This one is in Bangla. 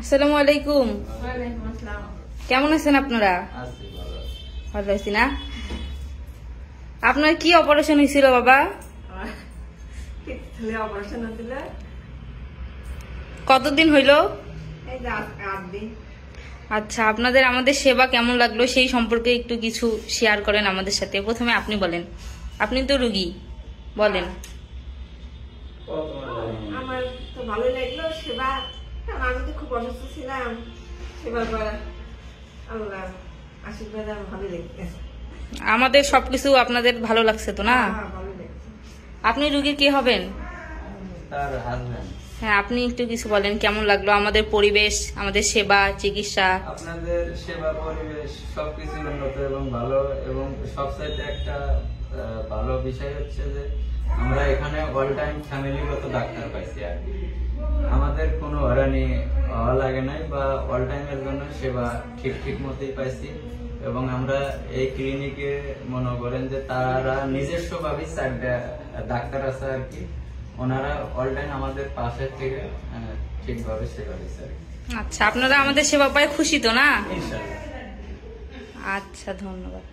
আসসালামু আলাইকুম। ওয়ালাইকুম আসসালাম। কেমন আছেন আপনারা? ভালো আছি না? আপনার কি অপারেশন হয়েছিল বাবা? অপারেশন হয়েছিল। কতদিন হইল? এই যে 8 দিন। আচ্ছা, আপনাদের আমাদের সেবা কেমন লাগলো সেই সম্পর্কে একটু কিছু শেয়ার করেন আমাদের সাথে। প্রথমে আপনি বলেন, আপনি তো রোগী, বলেন। আমার তো ভালোই লাগলো সেবা, আমি তো খুব অসুস্থ ছিলাম। সেবা করা আল্লাহ আশীর্বাদ, আমার ভালোই লাগছে। আমাদের সবকিছু আপনাদের ভালো লাগছে তো না? ভালোই লাগছে। আপনি রোগীর কি হবেন? তার হাজবেন্ড। হ্যাঁ, আপনি একটু কিছু বলেন, কেমন লাগলো আমাদের পরিবেশ, আমাদের সেবা, চিকিৎসা? আপনাদের সেবা পরিবেশ সবকিছু উন্নত এবং ভালো, এবং সবচাইতে একটা ভালো বিষয় হচ্ছে যে আমরা এখানে অল টাইম ফ্যামিলিগত ডাক্তার পাইছি। আর কি আমাদের কোনো হয়রানি হওয়া লাগে নাই, বা অল টাইমের জন্য সেবা ঠিক মতোই পাইছি। এবং আমরা এই ক্লিনিকে মনে করেন যে তারা নিজস্ব ভাবে 4টা ডাক্তার আছে আর কি, ওনারা অল টাইম আমাদের পাশে থেকে ঠিকভাবে সেবা দিচ্ছে। আচ্ছা, আপনারা আমাদের সেবা পায় খুশি তো না? ইনশাআল্লাহ। আচ্ছা, ধন্যবাদ।